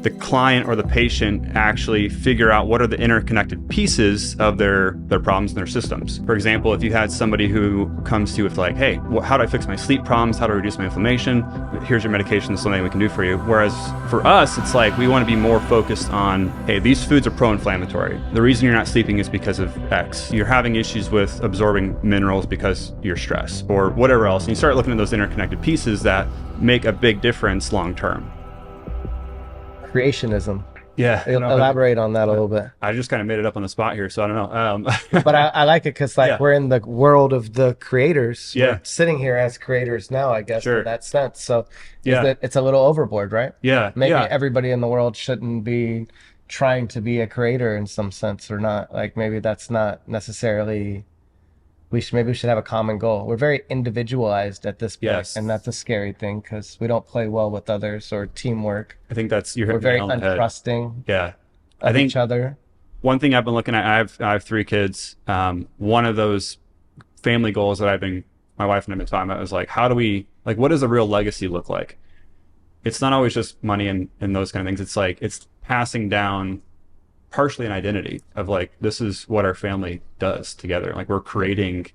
the client or the patient actually figure out what are the interconnected pieces of their problems and their systems. For example, if you had somebody who comes to you with like, hey, how do I fix my sleep problems? How do I reduce my inflammation? Here's your medication, this is something we can do for you. Whereas for us, it's like we want to be more focused on, hey, these foods are pro-inflammatory. The reason you're not sleeping is because of X. You're having issues with absorbing minerals because you're stressed or whatever else. And you start looking at those interconnected pieces that make a big difference long term. Creationism. Yeah. Elaborate on that a little bit. I just kind of made it up on the spot here, so I don't know. But I like it because like we're in the world of the creators. Yeah. We're sitting here as creators now, I guess, in that sense. So it's a little overboard, right? Yeah. Maybe everybody in the world shouldn't be trying to be a creator in some sense or not. Like maybe that's not necessarily... Maybe we should have a common goal. We're very individualized at this point, and that's a scary thing because we don't play well with others or teamwork. I think that's we're very untrusting. Of each other. One thing I've been looking at, I have 3 kids. One of those family goals that my wife and I have been talking about is like, how do we, like, what does a real legacy look like? It's not always just money and those kind of things. It's like it's passing down partially an identity of like, this is what our family does together. Like we're creating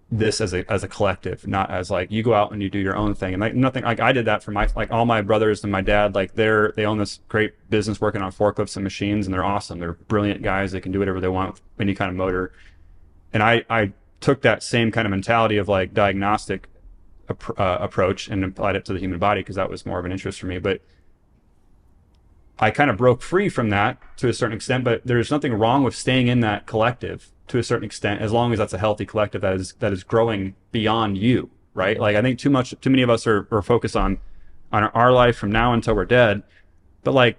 this as a collective, not as like you go out and you do your own thing. And like nothing, like I did that for like all my brothers and my dad, like they own this great business working on forklifts and machines, and they're awesome. They're brilliant guys. They can do whatever they want with any kind of motor. And I took that same kind of mentality of like diagnostic approach and applied it to the human body because that was more of an interest for me. But I kind of broke free from that to a certain extent, but there's nothing wrong with staying in that collective to a certain extent, as long as that's a healthy collective that is growing beyond you, right? Like I think too many of us are focused on our life from now until we're dead. But like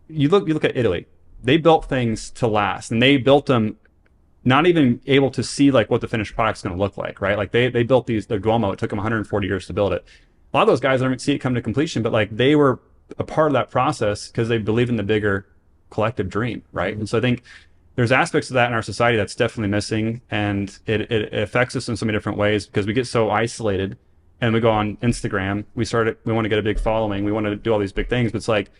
you look at Italy, they built things to last, and they built them not even able to see like what the finished product's going to look like, right? Like they built the Duomo. It took them 140 years to build it. A lot of those guys don't even see it come to completion, but like they were a part of that process because they believe in the bigger collective dream, right? And so I think there's aspects of that in our society that's definitely missing, and it affects us in so many different ways because we get so isolated, and we go on Instagram, we want to get a big following, we want to do all these big things, but it's like,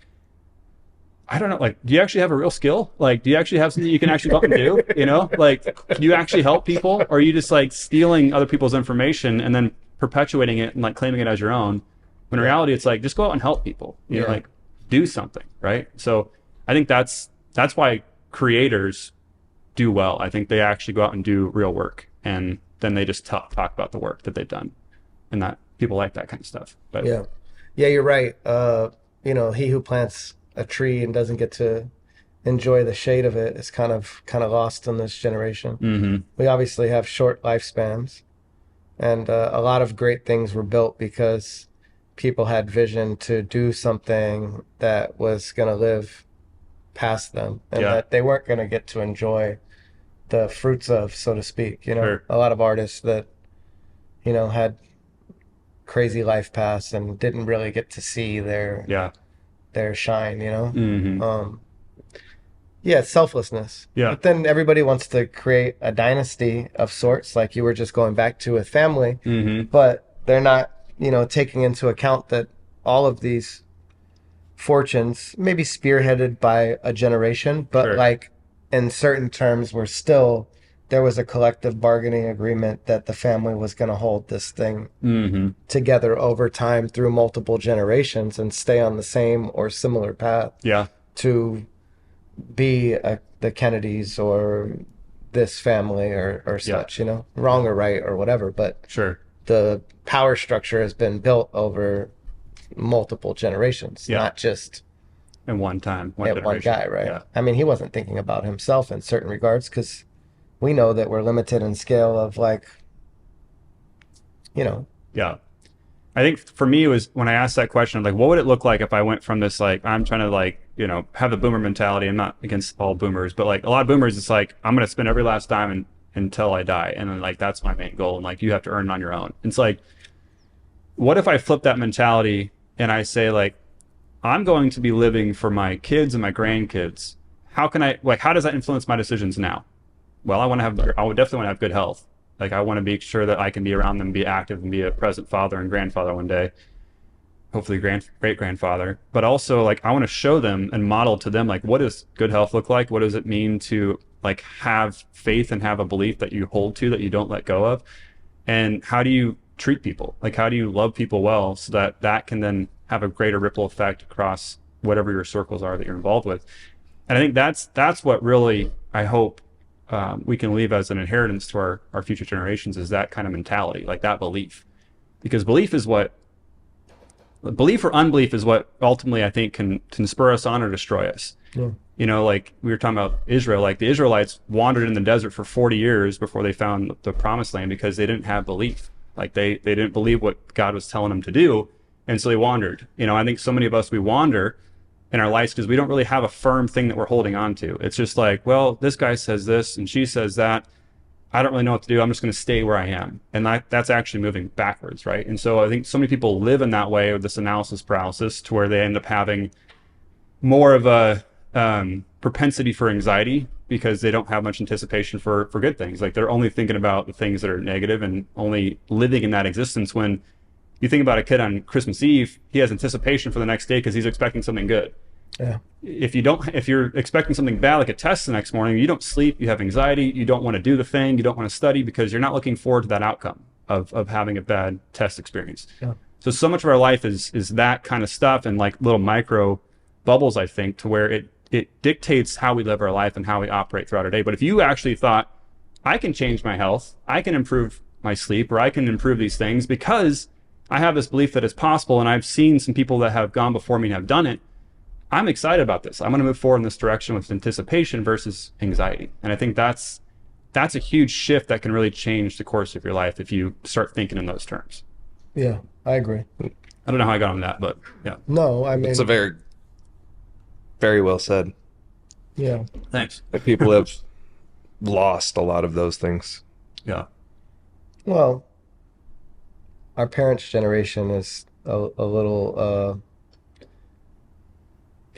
I don't know, like, do you actually have a real skill? Like, do you actually have something you can actually go up and do? You know, like, can you actually help people, or are you just like stealing other people's information and then perpetuating it and like claiming it as your own? When in reality, it's like, just go out and help people, you know, like do something, right? So I think that's why creators do well. I think they actually go out and do real work, and then they just talk about the work that they've done, and that people like that kind of stuff. But yeah, you're right. You know, he who plants a tree and doesn't get to enjoy the shade of it is kind of lost in this generation. Mm-hmm. We obviously have short lifespans, and a lot of great things were built because people had vision to do something that was going to live past them, and that they weren't going to get to enjoy the fruits of, so to speak. You know, a lot of artists that, you know, had crazy life paths and didn't really get to see their shine, you know? Mm-hmm. Selflessness. Yeah. But then everybody wants to create a dynasty of sorts, like you were just going back to with family, but they're not, you know, taking into account that all of these fortunes may be spearheaded by a generation, but like in certain terms there was a collective bargaining agreement that the family was going to hold this thing together over time through multiple generations and stay on the same or similar path to be the Kennedys or this family or such, you know, wrong or right or whatever, but the power structure has been built over multiple generations, not just in one time, one guy, right? I mean, he wasn't thinking about himself in certain regards because we know that we're limited in scale of like, you know. Yeah. I think for me, it was when I asked that question, like, what would it look like if I went from this, like, I'm trying to like, you know, have the boomer mentality. I'm not against all boomers, but like a lot of boomers, it's like, I'm going to spend every last dime until I die. And then like, that's my main goal. And like, you have to earn it on your own. It's like, what if I flip that mentality and I say like, I'm going to be living for my kids and my grandkids. How does that influence my decisions now? Well, I would definitely want to have good health. Like I want to make sure that I can be around them, be active, and be a present father and grandfather one day. hopefully great grandfather, but also like I want to show them and model to them like what does good health look like? What does it mean to like have faith and have a belief that you hold to, that you don't let go of? And how do you treat people? Like how do you love people well so that that can then have a greater ripple effect across whatever your circles are that you're involved with? And I think that's what really I hope we can leave as an inheritance to our future generations, is that kind of mentality, like that belief. Because belief or unbelief is what ultimately I think can spur us on or destroy us. Yeah. You know, like we were talking about Israel, like the Israelites wandered in the desert for 40 years before they found the promised land because they didn't have belief. Like they didn't believe what God was telling them to do. And so they wandered. You know, I think so many of us, we wander in our lives because we don't really have a firm thing that we're holding on to. It's just like, well, this guy says this and she says that. I don't really know what to do. I'm just going to stay where I am. And that's actually moving backwards, right? And so I think so many people live in that way with this analysis paralysis to where they end up having more of a propensity for anxiety because they don't have much anticipation for good things. Like they're only thinking about the things that are negative and only living in that existence. When you think about a kid on Christmas Eve, he has anticipation for the next day because he's expecting something good. Yeah. If you're expecting something bad, like a test the next morning, you don't sleep, you have anxiety, you don't want to do the thing, you don't want to study because you're not looking forward to that outcome of having a bad test experience. Yeah. So much of our life is that kind of stuff and like little micro bubbles, I think, to where it dictates how we live our life and how we operate throughout our day. But if you actually thought, I can change my health, I can improve my sleep, or I can improve these things because I have this belief that it's possible and I've seen some people that have gone before me and have done it, I'm excited about this. I'm going to move forward in this direction with anticipation versus anxiety. And I think that's a huge shift that can really change the course of your life if you start thinking in those terms. Yeah, I agree. I don't know how I got on that, but yeah. No, I mean, It's a very, very well said. yeah. Thanks. People have lost a lot of those things. Yeah. Well, our parents' generation is a little,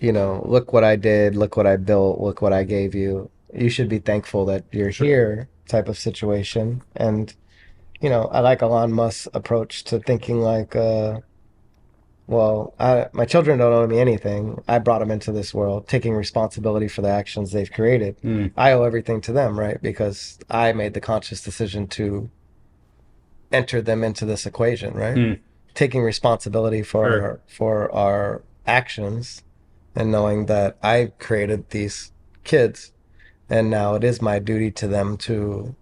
look what I did, look what I built, look what I gave you. You should be thankful that you're here type of situation. And, I like Elon Musk's approach to thinking like, my children don't owe me anything. I brought them into this world, taking responsibility for the actions they've created. I owe everything to them, right? Because I made the conscious decision to enter them into this equation, right? Taking responsibility for our actions and knowing that I created these kids and now it is my duty to them to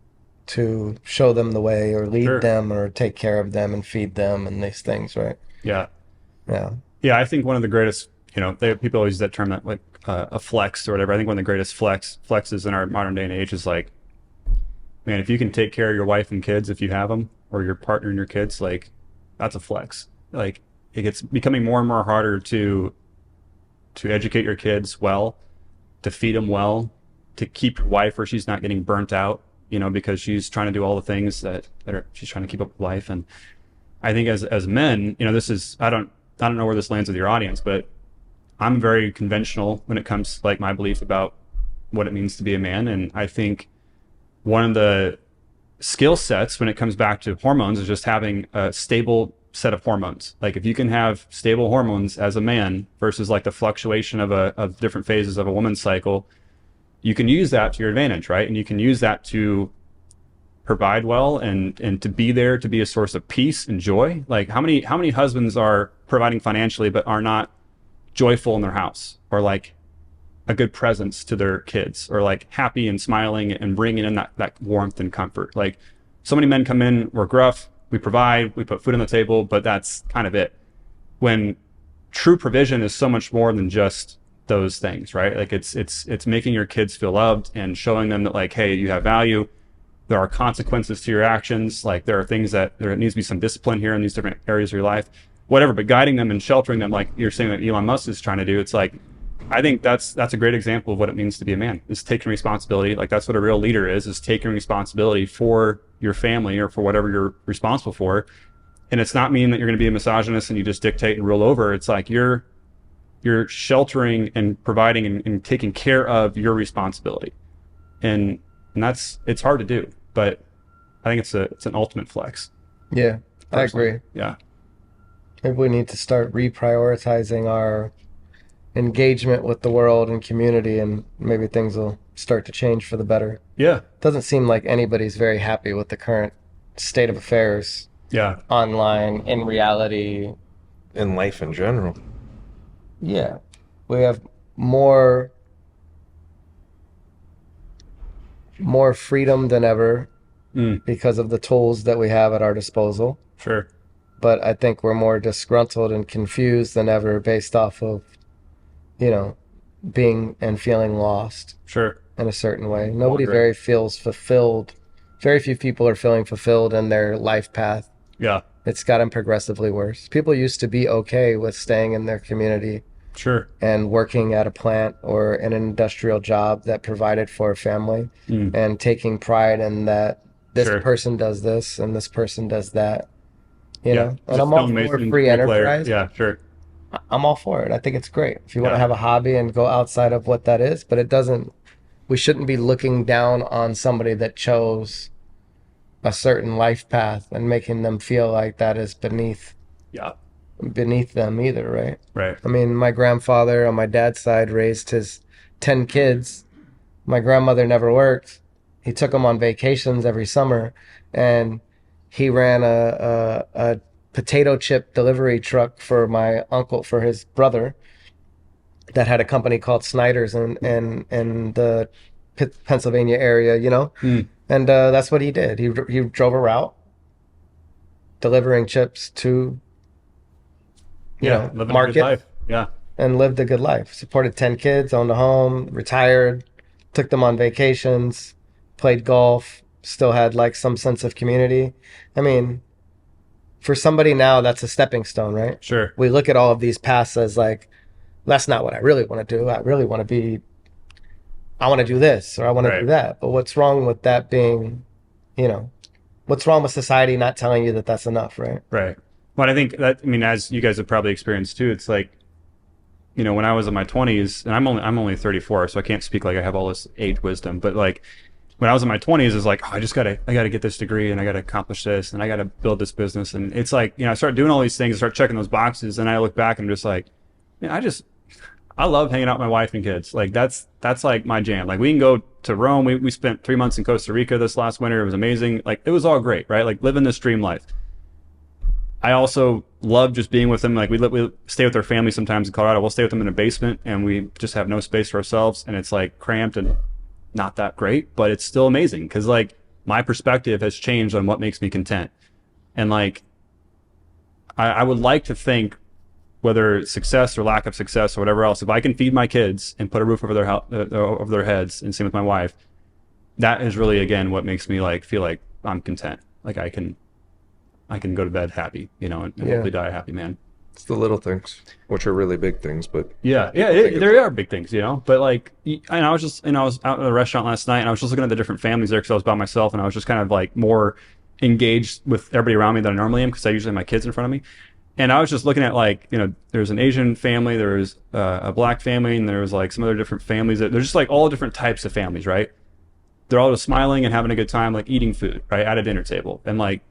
show them the way or lead them or take care of them and feed them and these things, right? Yeah. Yeah. Yeah, I think one of the greatest, people always use that term, that like a flex or whatever. I think one of the greatest flexes in our modern day and age is like, man, if you can take care of your wife and kids, if you have them, or your partner and your kids, like that's a flex. Like it gets becoming more and more harder to educate your kids well, to feed them well, to keep your wife where she's not getting burnt out, because she's trying to do all the things that she's trying to keep up with life. And I think as men, this is, I don't know where this lands with your audience, but I'm very conventional when it comes to like my belief about what it means to be a man. And I think one of the skill sets when it comes back to hormones is just having a stable set of hormones. Like if you can have stable hormones as a man versus like the fluctuation of different phases of a woman's cycle, you can use that to your advantage, right? And you can use that to provide well and to be there, to be a source of peace and joy. Like how many husbands are providing financially but are not joyful in their house, or like a good presence to their kids, or like happy and smiling and bringing in that warmth and comfort? Like so many men come in, we're gruff, we provide, we put food on the table, but that's kind of it. When true provision is so much more than just those things, right? Like it's making your kids feel loved and showing them that like, hey, you have value. There are consequences to your actions. Like there are things that there needs to be some discipline here in these different areas of your life, whatever, but guiding them and sheltering them, like you're saying that Elon Musk is trying to do. It's like, I think that's a great example of what it means to be a man, is taking responsibility. Like that's what a real leader is taking responsibility for your family or for whatever you're responsible for. And it's not mean that you're going to be a misogynist and you just dictate and rule over. It's like you're sheltering and providing and taking care of your responsibility. And it's hard to do, but I think it's an ultimate flex. Yeah, personally. I agree. Yeah. Maybe we need to start reprioritizing our engagement with the world and community, and maybe things will start to change for the better. Yeah. Doesn't seem like anybody's very happy with the current state of affairs Yeah. online, in reality. In life in general. Yeah. We have more freedom than ever because of the tools that we have at our disposal. Sure. But I think we're more disgruntled and confused than ever based off of, being and feeling lost Sure. in a certain way. Nobody Right. very feels fulfilled. Very few people are feeling fulfilled in their life path. Yeah. It's gotten progressively worse. People used to be okay with staying in their community Sure. and working at a plant or in an industrial job that provided for a family and taking pride in that this Sure. person does this and this person does that. You know? Just And I'm all for stonemason, free bricklayer. enterprise. Yeah. Sure. I'm all for it. I think it's great if you want to Yeah. have a hobby and go outside of what that is, but we shouldn't be looking down on somebody that chose a certain life path and making them feel like that is beneath Yeah. them either, right? Right. I mean, my grandfather on my dad's side raised his 10 kids. My grandmother never worked. He took them on vacations every summer, and he ran a potato chip delivery truck for my uncle, for his brother, that had a company called Snyder's in the Pennsylvania area, And that's what he did. He drove a route delivering chips to Living a good market, life. Yeah. and lived a good life. Supported 10 kids, owned a home, retired, took them on vacations, played golf, still had like some sense of community. I mean, for somebody now, that's a stepping stone, right? Sure. We look at all of these paths as like, that's not what I really want to do. I really want to do this, or I want to do that. But what's wrong with that being, what's wrong with society not telling you that that's enough, right? Right. But I think that, I mean, as you guys have probably experienced too, it's like, when I was in my 20s, and I'm only 34, so I can't speak like I have all this age wisdom, but like when I was in my 20s, it's like, oh, I gotta get this degree, and I gotta accomplish this, and I gotta build this business. And it's like, I start doing all these things, I start checking those boxes, and I look back and I'm just like, man, I love hanging out with my wife and kids. Like that's like my jam. Like we can go to Rome. We spent 3 months in Costa Rica this last winter. It was amazing. Like it was all great, right? Like living this dream life. I also love just being with them. Like we stay with their family sometimes in Colorado. We'll stay with them in a basement, and we just have no space for ourselves, and it's like cramped and not that great, but it's still amazing because like my perspective has changed on what makes me content. And like I would like to think, whether it's success or lack of success or whatever else, if I can feed my kids and put a roof over their heads, and same with my wife, that is really, again, what makes me like feel like I'm content. Like I can go to bed happy, and hopefully die a happy man. It's the little things, which are really big things, but there are big things, But like, and I was out at a restaurant last night, and I was just looking at the different families there because I was by myself, and I was just kind of like more engaged with everybody around me than I normally am because I usually have my kids in front of me. And I was just looking at like, there's an Asian family, there's a black family, and there was like some other different families. There's just like all different types of families, right? They're all just smiling and having a good time, like eating food, right, at a dinner table. And like,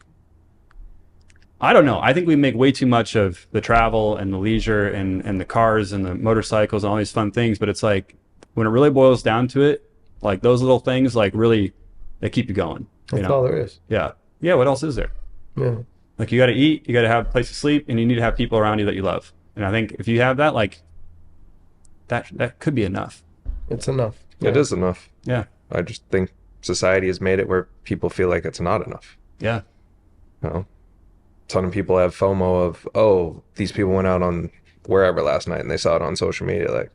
I don't know. I think we make way too much of the travel and the leisure and the cars and the motorcycles and all these fun things. But it's like, when it really boils down to it, like those little things, like really, they keep you going. That's all there is. Yeah. Yeah. What else is there? Yeah. Like you got to eat, you got to have a place to sleep, and you need to have people around you that you love. And I think if you have that, like that could be enough. It's enough. Yeah. It is enough. Yeah. I just think society has made it where people feel like it's not enough. Yeah. A ton of people have FOMO of, oh, these people went out on wherever last night and they saw it on social media. Like,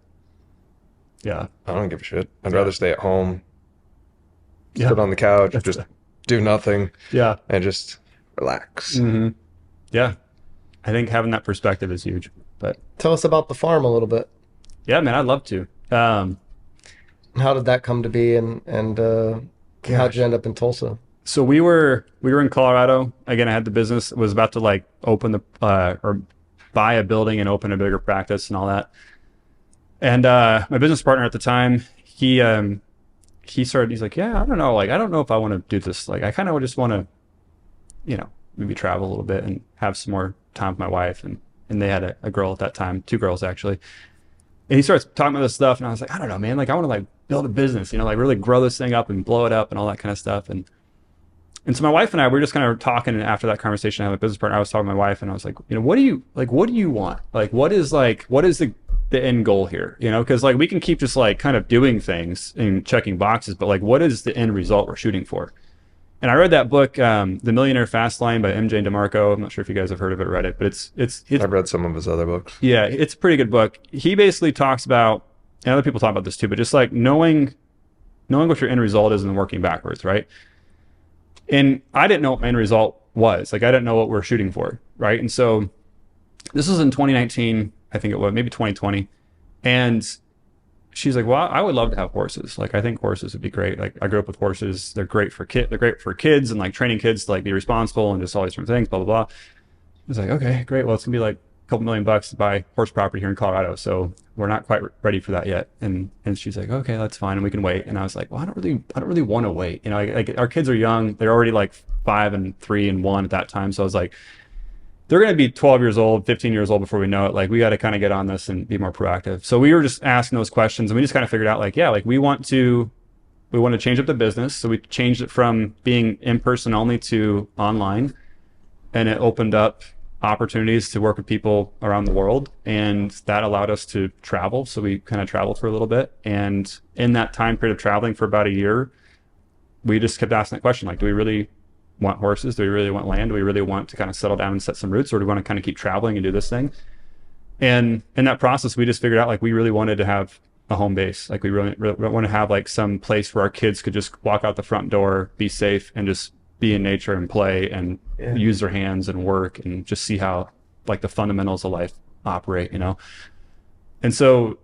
yeah, I don't give a shit. I'd rather stay at home, sit on the couch, That's just do nothing. Yeah. And just relax. Mm-hmm. Yeah. I think having that perspective is huge. But tell us about the farm a little bit. Yeah, man, I'd love to. How did that come to be, and how'd you end up in Tulsa? So we were in Colorado. Again, I had the business, was about to like open or buy a building and open a bigger practice and all that. And my business partner at the time, he's like, yeah, I don't know. Like, I don't know if I want to do this. Like, I kind of just want to, maybe travel a little bit and have some more time with my wife. And and they had a girl at that time, 2 girls actually. And he starts talking about this stuff, and I was like, I don't know, man. Like, I want to like build a business, you know, like really grow this thing up and blow it up and all that kind of stuff. And so my wife and I, we were just kind of talking, and after that conversation, I had a business partner. I was talking to my wife, and I was like, you know, what do you want? Like, what is the end goal here? You know, because like we can keep just like kind of doing things and checking boxes, but like, what is the end result we're shooting for? And I read that book, The Millionaire Fast Lane by MJ DeMarco. I'm not sure if you guys have heard of it or read it, but it's I've read some of his other books. Yeah, it's a pretty good book. He basically talks about, and other people talk about this too, but just like knowing what your end result is and working backwards, right? And I didn't know what my end result was. Like, I didn't know what we're shooting for, right? And so this was in 2019, I think it was, maybe 2020. And she's like, well, I would love to have horses. Like, I think horses would be great. Like, I grew up with horses. They're great for kids and like training kids to like be responsible and just all these different things, blah, blah, blah. I was like, okay, great. Well, it's gonna be like a couple $1,000,000 to buy horse property here in Colorado. So we're not quite ready for that yet. And she's like, okay, that's fine. And we can wait. And I was like, well, I don't really want to wait. You know, like our kids are young. They're already like 5 and 3 and 1 at that time. So I was like, they're going to be 12 years old, 15 years old before we know it. Like, we got to kind of get on this and be more proactive. So we were just asking those questions, and we just kind of figured out like, yeah, like we want to change up the business. So we changed it from being in-person only to online, and it opened up opportunities to work with people around the world, and that allowed us to travel. So we kind of traveled for a little bit, and in that time period of traveling for about a year, we just kept asking that question, like, do we really want horses? Do we really want land? Do we really want to kind of settle down and set some roots, or do we want to kind of keep traveling and do this thing? And in that process, we just figured out like we really wanted to have a home base. Like, we really want to have like some place where our kids could just walk out the front door, be safe, and just be in nature and play and use their hands and work and just see how like the fundamentals of life operate, you know? And so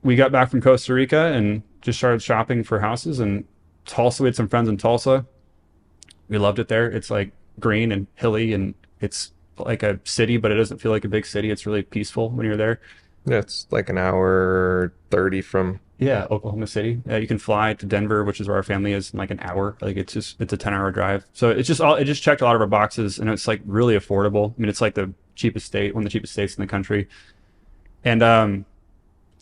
we got back from Costa Rica and just started shopping for houses. And Tulsa, we had some friends in Tulsa. We loved it there. It's like green and hilly, and it's like a city, but it doesn't feel like a big city. It's really peaceful when you're there. Yeah, it's like an hour 30 from Oklahoma City. You can fly to Denver, which is where our family is, in like an hour. Like, it's a 10-hour drive. So it just checked a lot of our boxes, and it's like really affordable. I mean, it's like one of the cheapest states in the country. And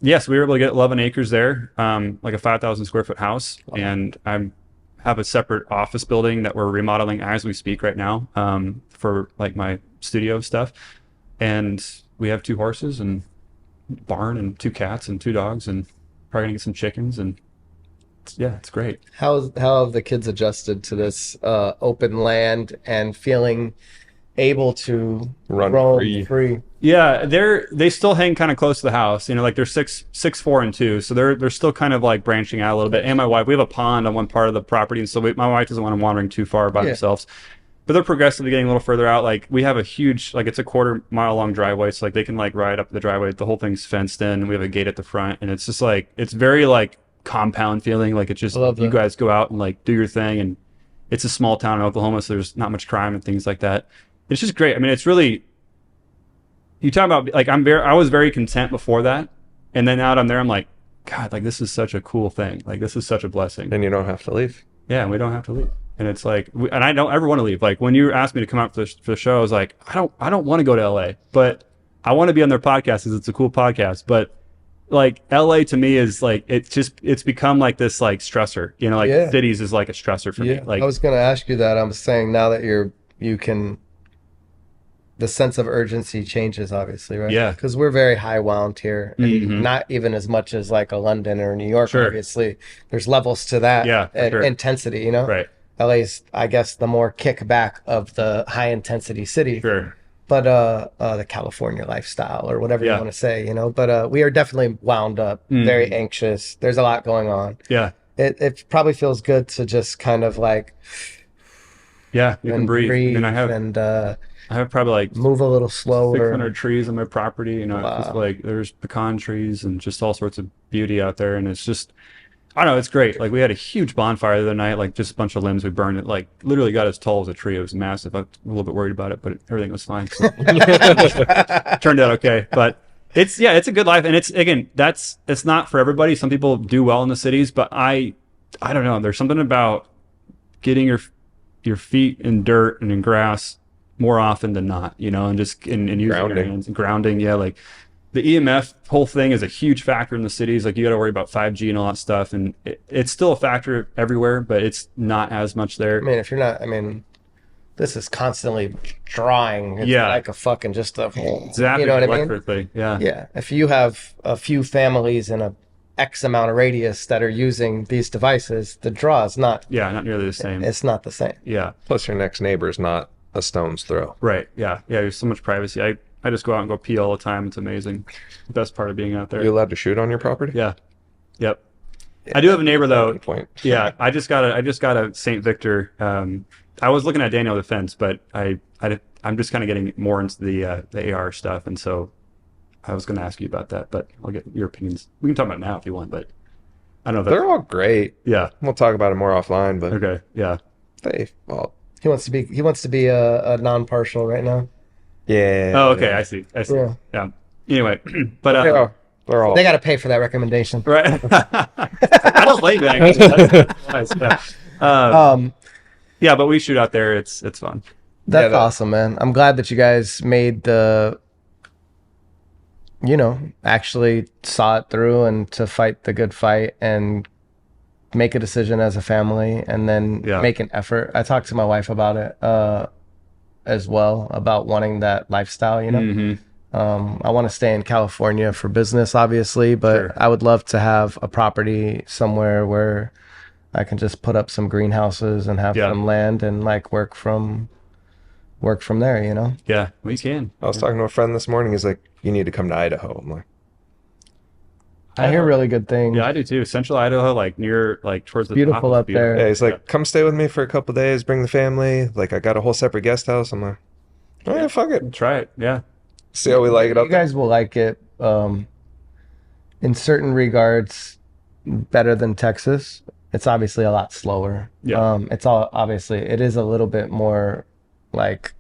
yes, we were able to get 11 acres there, like a 5,000 square foot house. Wow. And I have a separate office building that we're remodeling as we speak right now, for like my studio stuff. And we have 2 horses and barn and 2 cats and 2 dogs, and probably gonna get some chickens. And it's great. How have the kids adjusted to this open land and feeling able to roam free? Yeah, they still hang kind of close to the house. You know, like they're 6, 4, and 2, so they're still kind of like branching out a little bit. And my wife, we have a pond on one part of the property, and so my wife doesn't want them wandering too far by themselves. But they're progressively getting a little further out. Like, we have a huge, like, it's a 1/4 mile long driveway, so like they can like ride up the driveway. The whole thing's fenced in. We have a gate at the front, and it's just like, it's very like compound feeling. Like, it's just, you guys go out and like do your thing, and it's a small town in Oklahoma, so there's not much crime and things like that. It's just great. I mean, it's really, you talk about like, I was very content before that, and then now that I'm there, I'm like, God, like, this is such a cool thing. Like, this is such a blessing. And you don't have to leave. Yeah, and we don't have to leave. And it's like, and I don't ever want to leave. Like, when you asked me to come out for the show, I was like, I don't want to go to LA, but I want to be on their podcast because it's a cool podcast. But like, LA to me is like, it's become like this like stressor, you know, like cities is like a stressor for me. Like, I was going to ask you that. I'm saying now that the sense of urgency changes, obviously, right? Yeah. Because we're very high wound here, and not even as much as like a London or New York, obviously. There's levels to that intensity, you know? Right. LA's, I guess, the more kickback of the high intensity city. Sure. But the California lifestyle, or whatever you want to say, you know. But we are definitely wound up, very anxious. There's a lot going on. Yeah. It probably feels good to just kind of like, you can breathe. And I have probably like move a little slower. 600 trees on my property, you know. It's just like, there's pecan trees and just all sorts of beauty out there, and it's just, I don't know, it's great. Like, we had a huge bonfire the other night, like just a bunch of limbs we burned. It like literally got as tall as a tree. It was massive. I was a little bit worried about it, but everything was fine. So. Turned out okay. But it's a good life. And it's not for everybody. Some people do well in the cities, but I don't know. There's something about getting your feet in dirt and in grass more often than not, and just and using Grounding. your hands and grounding. Yeah, like the EMF whole thing is a huge factor in the cities. Like you got to worry about 5G and all that stuff, and it's still a factor everywhere, but it's not as much there. I mean, if you're not, I mean, this is constantly drawing. It's like a fucking just a, Exactly, you know what I mean? electrically. Yeah. Yeah. If you have a few families in a X amount of radius that are using these devices, the draw is not. Yeah, not nearly the same. It's not the same. Yeah. Plus, your next neighbor is not a stone's throw. Right. Yeah. Yeah. There's so much privacy. I just go out and go pee all the time. It's amazing. The best part of being out there. Are you allowed to shoot on your property? Yeah. Yep. I do have a neighbor though. Point. Yeah. I just got a St. Victor. I was looking at Daniel Defense, but I'm just kind of getting more into the AR stuff, and so I was going to ask you about that, but I'll get your opinions. We can talk about it now if you want, but I don't know. They're all great. Yeah. We'll talk about it more offline, but Okay. Yeah. well, He wants to be a non-partial right now. yeah. Oh, okay. I see. Yeah. Anyway, but They're all. They got to pay for that recommendation. right. I don't blame that. Actually. That's nice. Yeah. Yeah, but we shoot out there. It's fun. That's awesome, man. I'm glad that you guys made actually saw it through and to fight the good fight and make a decision as a family and then make an effort. I talked to my wife about it as well, about wanting that lifestyle, I want to stay in California for business, obviously, but I would love to have a property somewhere where I can just put up some greenhouses and have some land and like work from there, Yeah, we can. I was talking to a friend this morning. He's like, "You need to come to Idaho." I'm like, I hear really good things. Yeah, I do too. Central Idaho, like near, like towards the beautiful top, up there. Yeah, he's like, "Come stay with me for a couple of days. Bring the family. Like, I got a whole separate guest house." I'm like, "Oh yeah, fuck it. Try it." Yeah. See how we like it up You guys will like it. In certain regards, better than Texas. It's obviously a lot slower. Yeah. It is a little bit more like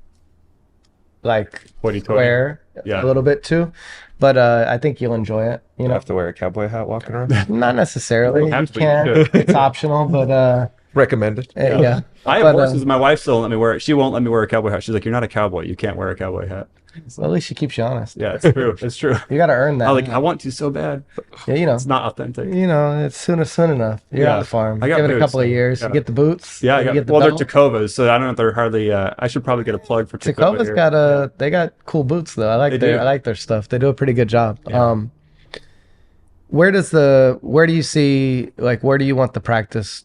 Hoity-toity. square a little bit too, but I think you'll enjoy it. You have to wear a cowboy hat walking around. Not necessarily. Don't have You to, but you can. should. It's optional, but Recommended. yeah. I have But, horses. My wife still won't let me wear it. She won't let me wear a cowboy hat. She's like, "You're not a cowboy. You can't wear a cowboy hat." Well, at least she keeps you honest. Yeah, it's true. It's true. You got to earn that. I want to so bad. Yeah, It's not authentic. it's soon enough. You're Yeah. on the farm. I got Give it a boots, couple of years. yeah. You get the boots. Yeah, you get the they're belt. Tacovas, so I don't know if they're hardly. I should probably get a plug for Tacova. Tacova's here. they got cool boots though. I They do. like their stuff. They do a pretty good job. Yeah. Where do you see, like, where do you want the practice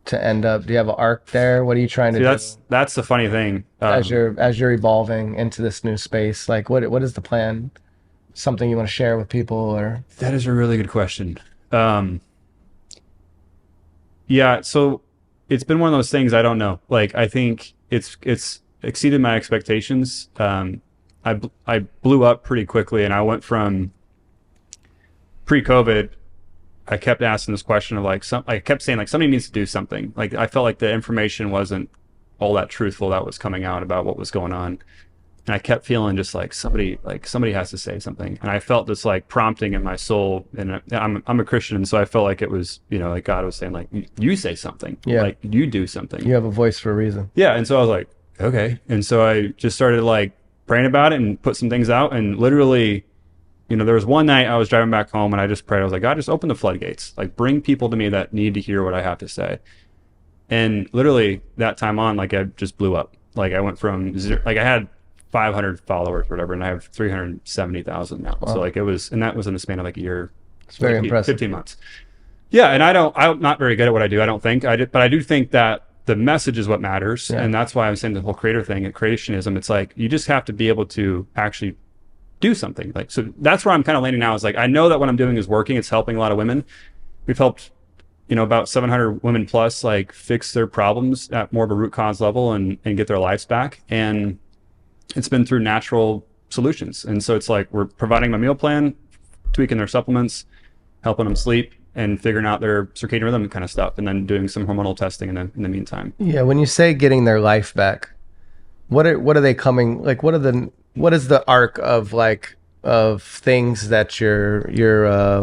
to end up? Do you have an arc there? What are you trying to See, do that's the funny thing. as you're evolving into this new space? Like, what is the plan? Something you want to share with people, or That is a really good question. Yeah, so it's been one of those things I don't know. Like, I think it's exceeded my expectations. I blew up pretty quickly, and I went from pre-COVID. I kept asking this question of I kept saying like somebody needs to do something. Like I felt like the information wasn't all that truthful that was coming out about what was going on. And I kept feeling just like somebody has to say something. And I felt this like prompting in my soul. And I'm a Christian, and so I felt like it was, like God was saying like, you say something. Yeah. Like you do something. you have a voice for a reason? Yeah. And so I was like, okay. And so I just started like praying about it and put some things out. And literally, there was one night I was driving back home and I just prayed. I was like, God, just open the floodgates. Like bring people to me that need to hear what I have to say. And literally that time on, like I just blew up. Like I went from zero, like I had 500 followers or whatever, and I have 370,000 now. Wow. So like and that was in the span of like a year. It's very impressive. 15 months. Yeah. And I'm not very good at what I do. I don't think but I do think that the message is what matters. Yeah. And that's why I'm saying the whole creator thing and creationism. It's like, you just have to be able to actually do something. Like, so that's where I'm kind of landing now is like, I know that what I'm doing is working. It's helping a lot of women. We've helped, about 700 women plus, like fix their problems at more of a root cause level and get their lives back. And it's been through natural solutions. And so it's like, we're providing them a meal plan, tweaking their supplements, helping them sleep, and figuring out their circadian rhythm kind of stuff. And then doing some hormonal testing in the meantime. Yeah. When you say getting their life back, what are they coming, like, what is the arc of things that you're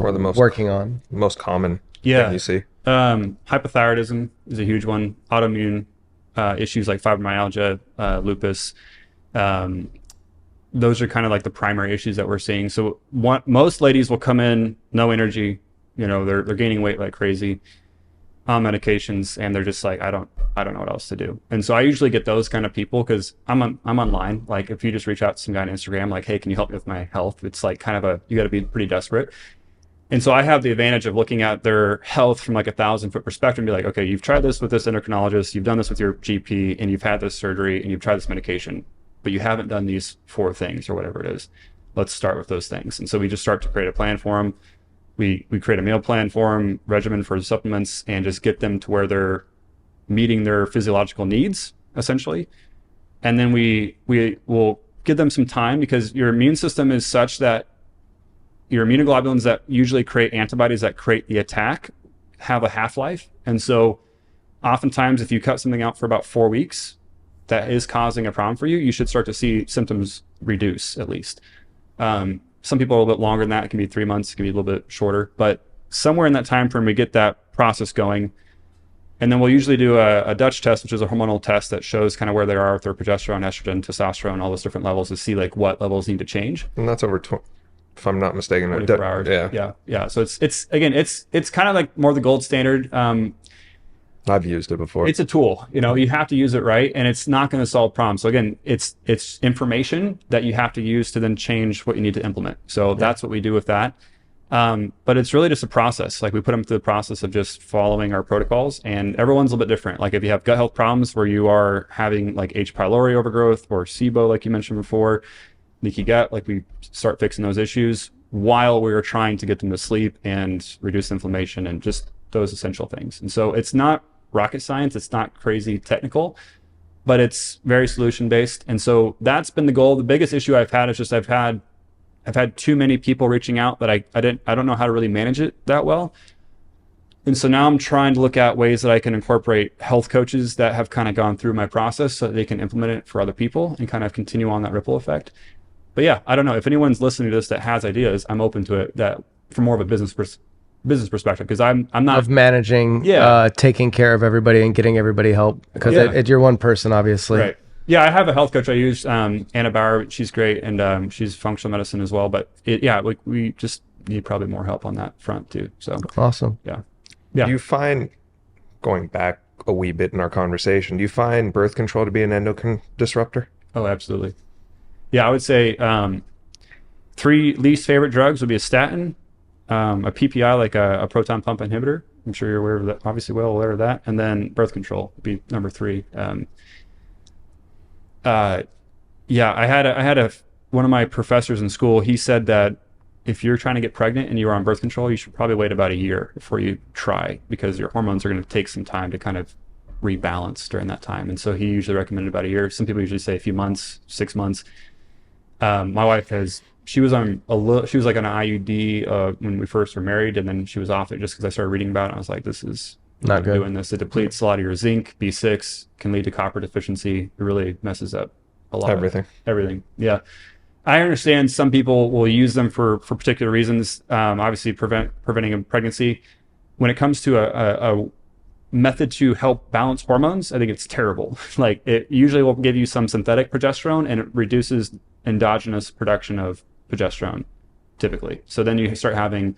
Or the most working on? Most common Yeah. thing you see. Hypothyroidism is a huge one. Autoimmune. issues like fibromyalgia, lupus. Those are kind of like the primary issues that we're seeing. So most ladies will come in, no energy, they're gaining weight like crazy on medications, and they're just like, I don't know what else to do. And so I usually get those kind of people because I'm online. Like if you just reach out to some guy on Instagram, like, hey, can you help me with my health? It's like kind of you got to be pretty desperate. And so I have the advantage of looking at their health from like 1,000-foot perspective and be like, okay, you've tried this with this endocrinologist, you've done this with your GP, and you've had this surgery, and you've tried this medication, but you haven't done these 4 things or whatever it is. Let's start with those things. And so we just start to create a plan for them. We create a meal plan for them, regimen for supplements, and just get them to where they're meeting their physiological needs, essentially. And then we will give them some time, because your immune system is such that your immunoglobulins that usually create antibodies that create the attack have a half-life. And so oftentimes if you cut something out for about 4 weeks that is causing a problem for you, you should start to see symptoms reduce at least. Some people are a little bit longer than that. It can be 3 months, it can be a little bit shorter, but somewhere in that time frame we get that process going. And then we'll usually do a Dutch test, which is a hormonal test that shows kind of where they are with their progesterone, estrogen, testosterone, all those different levels, to see like what levels need to change. And that's over if I'm not mistaken, 24 hours. Yeah. So it's kind of like more the gold standard. I've used it before. It's a tool, you have to use it right, and it's not going to solve problems. So again, it's information that you have to use to then change what you need to implement. So that's what we do with that. But it's really just a process. Like we put them through the process of just following our protocols, and everyone's a little bit different. Like if you have gut health problems where you are having like H. pylori overgrowth or SIBO, like you mentioned before, leaky gut, like we start fixing those issues while we are trying to get them to sleep and reduce inflammation and just those essential things. And so it's not rocket science, it's not crazy technical, but it's very solution based. And so that's been the goal. The biggest issue I've had is just I've had too many people reaching out that I don't know how to really manage it that well. And so now I'm trying to look at ways that I can incorporate health coaches that have kind of gone through my process so that they can implement it for other people and kind of continue on that ripple effect. But yeah, I don't know if anyone's listening to this that has ideas. I'm open to it, that from more of a business perspective, because I'm not of managing, taking care of everybody and getting everybody help, because you're one person, obviously. Right. Yeah, I have a health coach I use, Anna Bauer. She's great, and she's functional medicine as well. But we just need probably more help on that front too. So awesome. Yeah. Do you find, going back a wee bit in our conversation, do you find birth control to be an endocrine disruptor? Oh, absolutely. Yeah, I would say 3 least favorite drugs would be a statin, a PPI, like a proton pump inhibitor. I'm sure you're aware of that, obviously well aware of that. And then birth control would be number 3. I had one of my professors in school, he said that if you're trying to get pregnant and you're on birth control, you should probably wait about a year before you try, because your hormones are going to take some time to kind of rebalance during that time. And so he usually recommended about a year. Some people usually say a few months, 6 months. My wife she was like on an IUD when we first were married, and then she was off it just because I started reading about it. And I was like, this is not good. Doing this. It depletes a lot of your zinc, B6, can lead to copper deficiency. It really messes up a lot. Everything. Yeah. I understand some people will use them for particular reasons, obviously preventing a pregnancy. When it comes to a method to help balance hormones, I think it's terrible. Like it usually will give you some synthetic progesterone, and it reduces endogenous production of progesterone typically. So then you start having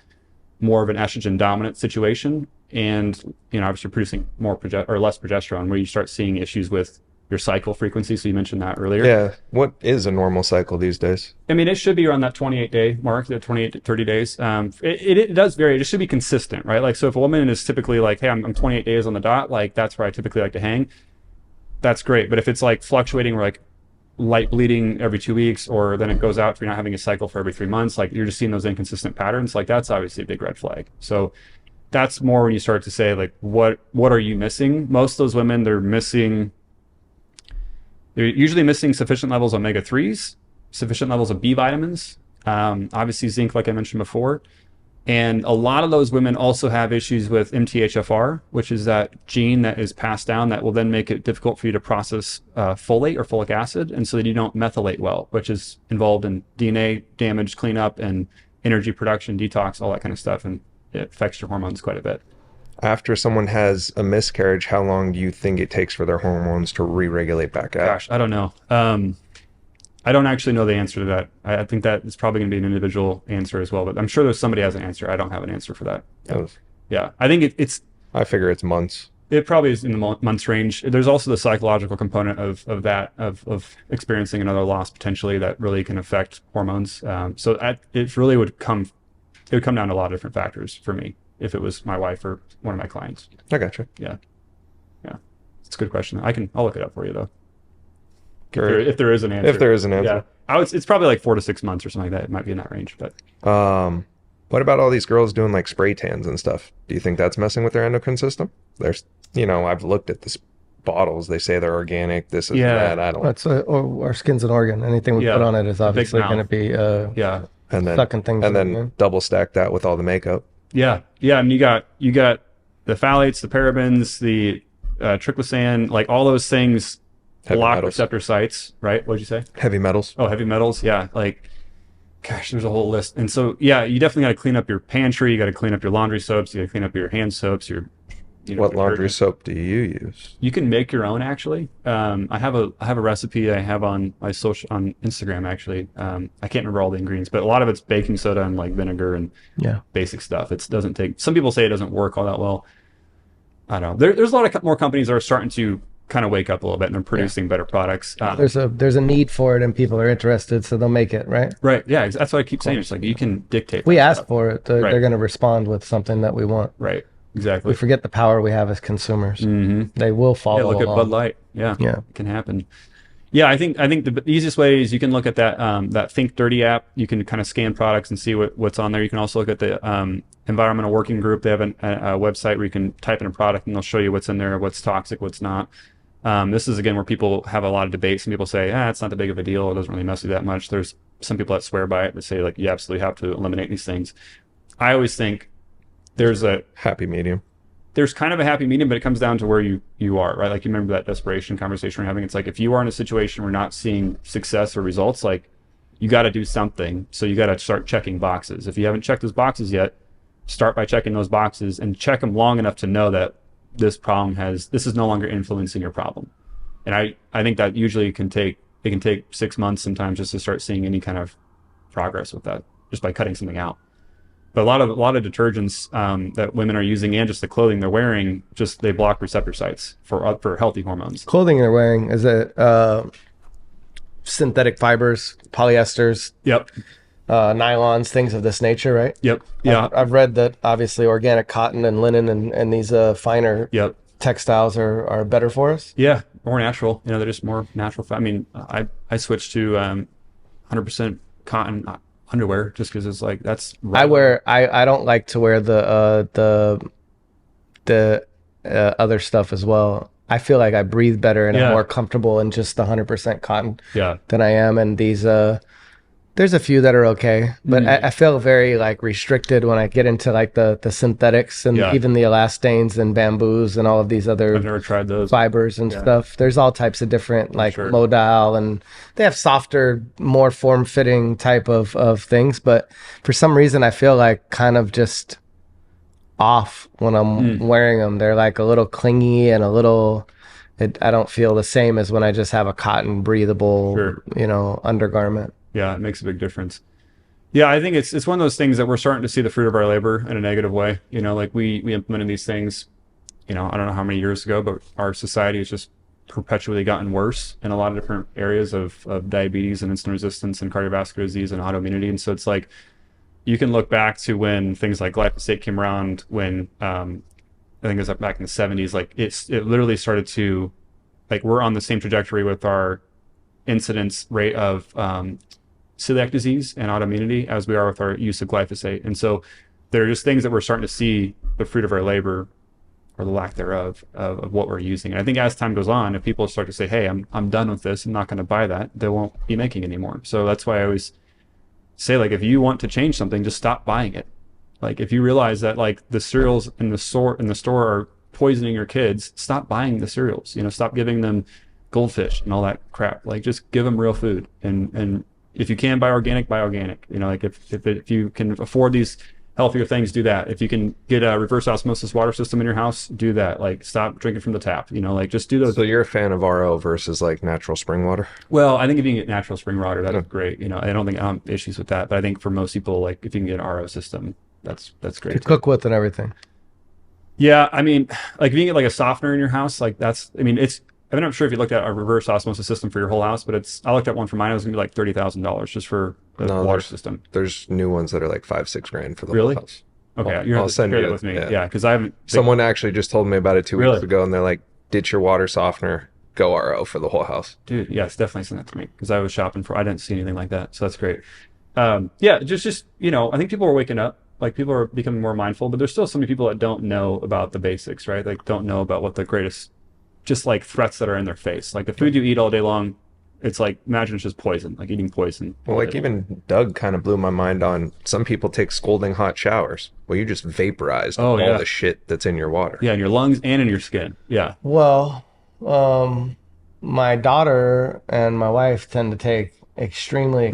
more of an estrogen dominant situation, and obviously producing more less progesterone, where you start seeing issues with your cycle frequency. So you mentioned that earlier. Yeah. What is a normal cycle these days? I mean, it should be around that 28-day mark, the 28 to 30 days. It does vary. It just should be consistent, right? Like, so if a woman is typically like, hey, I'm 28 days on the dot, like that's where I typically like to hang, that's great. But if it's like fluctuating, or like light bleeding every 2 weeks, or then it goes out to you're not having a cycle for every 3 months, like you're just seeing those inconsistent patterns, like that's obviously a big red flag. So that's more when you start to say, like, what are you missing? Most of those women, they're usually missing sufficient levels of omega-3s, sufficient levels of B vitamins, obviously zinc, like I mentioned before. And a lot of those women also have issues with MTHFR, which is that gene that is passed down that will then make it difficult for you to process folate or folic acid, and so that you don't methylate well, which is involved in DNA damage, cleanup, and energy production, detox, all that kind of stuff, and it affects your hormones quite a bit. After someone has a miscarriage, how long do you think it takes for their hormones to re-regulate back out? Gosh, I don't know. I don't actually know the answer to that. I think that is probably going to be an individual answer as well, but I'm sure there's somebody has an answer. I don't have an answer for that. Yeah. I think I figure it's months. it probably is in the months range. There's also the psychological component of that, of experiencing another loss potentially that really can affect hormones. It really would come down to a lot of different factors for me if it was my wife or one of my clients. I gotcha. Yeah. It's a good question. I'll look it up for you though. If there is an answer. If there is an answer. Yeah. It's probably like 4 to 6 months or something like that. It might be in that range, but. What about all these girls doing like spray tans and stuff? Do you think that's messing with their endocrine system? There's, I've looked at the bottles. They say they're organic. This is that. I don't. That's our skin's an organ. Anything we put on it is obviously going to be and then sucking things. And then double stack that with all the makeup. Yeah, and you got the phthalates, the parabens, the triclosan, like all those things block receptor sites, right? What'd you say? Heavy metals. Oh, heavy metals. Yeah, like. Gosh, there's a whole list. And so, you definitely got to clean up your pantry. You got to clean up your laundry soaps. You got to clean up your hand soaps. What laundry soap do you use? You can make your own, actually. I have a recipe I have on my on Instagram, actually. I can't remember all the ingredients, but a lot of it's baking soda and like vinegar and basic stuff. It doesn't take. Some people say it doesn't work all that well. I don't know. There's a lot of more companies that are starting to kind of wake up a little bit and they're producing better products. There's a need for it and people are interested, so they'll make it, right? Right. Yeah. That's what I keep saying. It's like you can dictate. We ask for it. They're going to respond with something that we want. Right. Exactly. We forget the power we have as consumers. Mm-hmm. They will follow along. Look at Bud Light. Yeah. It can happen. Yeah. I think the easiest way is you can look at that Think Dirty app. You can kind of scan products and see what's on there. You can also look at the Environmental Working Group. They have a website where you can type in a product and they'll show you what's in there, what's toxic, what's not. This is, again, where people have a lot of debate. Some people say, it's not that big of a deal. It doesn't really mess with you that much. There's some people that swear by it that say, like, you absolutely have to eliminate these things. I always think there's a happy medium. There's kind of a happy medium, but it comes down to where you are, right? Like, you remember that desperation conversation we're having? It's like, if you are in a situation where not seeing success or results, like, you got to do something. So you got to start checking boxes. If you haven't checked those boxes yet, start by checking those boxes and check them long enough to know that this is no longer influencing your problem. And I think that usually it can take 6 months sometimes just to start seeing any kind of progress with that, just by cutting something out. But a lot of detergents that women are using and just the clothing they're wearing, just they block receptor sites for healthy hormones. Clothing they're wearing, is it synthetic fibers, polyesters? Yep. Nylons, things of this nature, right? Yep. Yeah. I've read that obviously organic cotton and linen and these finer textiles are better for us. Yeah, more natural. They're just more natural. I mean, I switched to 100% cotton underwear just because it's like that's. Right. I don't like to wear the other stuff as well. I feel like I breathe better and I'm more comfortable in just the 100% cotton than I am in these. There's a few that are okay, but I feel very like restricted when I get into like the synthetics and even the elastanes and bamboos and all of these other I've never tried those fibers and stuff. There's all types of different like modal, and they have softer, more form-fitting type of things. But for some reason, I feel like kind of just off when I'm wearing them. They're like a little clingy and a little. I don't feel the same as when I just have a cotton breathable, undergarment. Yeah, it makes a big difference. Yeah, I think it's one of those things that we're starting to see the fruit of our labor in a negative way. Like we implemented these things, I don't know how many years ago, but our society has just perpetually gotten worse in a lot of different areas of diabetes and insulin resistance and cardiovascular disease and autoimmunity. And so it's like, you can look back to when things like glyphosate came around, when I think it was back in the 70s, like it literally started to, like, we're on the same trajectory with our incidence rate of celiac disease and autoimmunity as we are with our use of glyphosate. And so there are just things that we're starting to see the fruit of our labor, or the lack thereof, of what we're using. And I think as time goes on, if people start to say, hey, I'm done with this, I'm not going to buy that, they won't be making anymore. So that's why I always say, like, if you want to change something, just stop buying it. Like, if you realize that like the cereals in the store are poisoning your kids, stop buying the cereals. Stop giving them goldfish and all that crap. Like, just give them real food. And if you can buy organic, buy organic. Like if you can afford these healthier things, do that. If you can get a reverse osmosis water system in your house, do that. Like stop drinking from the tap, like just do those. So you're a fan of RO versus like natural spring water? Well, I think if you can get natural spring water, that's great. I don't have issues with that, but I think for most people, like if you can get an RO system, that's great. To cook with and everything. Yeah, I mean, like if you can get like a softener in your house, like I'm not sure if you looked at a reverse osmosis system for your whole house, but I looked at one for mine. It was gonna be like $30,000 just for the water system. There's new ones that are like $5-6 grand for the really? whole house. Okay, you're I'll send share you that with me. Yeah, because I haven't. Someone actually just told me about it 2 weeks Really? ago, and they're like, "Ditch your water softener, go RO for the whole house." Dude, yes, definitely send that to me because I was shopping I didn't see anything like that, so that's great. Yeah, just I think people are waking up. Like people are becoming more mindful, but there's still so many people that don't know about the basics, right? Like don't know about what the greatest, just like threats that are in their face. Like the food you eat all day long, it's like, imagine it's just poison, like eating poison. Well, like even Doug kind of blew my mind on some people take scalding hot showers. Well, you just vaporized all the shit that's in your water. Yeah, in your lungs and in your skin. Yeah. Well, my daughter and my wife tend to take extremely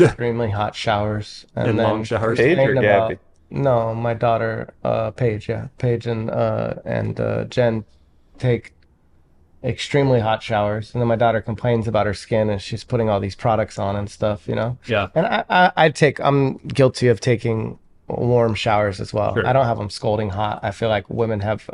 hot showers And long showers. Paige or Gabby? No, my daughter, Paige, yeah. Paige and Jen take extremely hot showers. And then my daughter complains about her skin and she's putting all these products on and stuff, Yeah. And I'm guilty of taking warm showers as well. Sure. I don't have them scalding hot. I feel like women have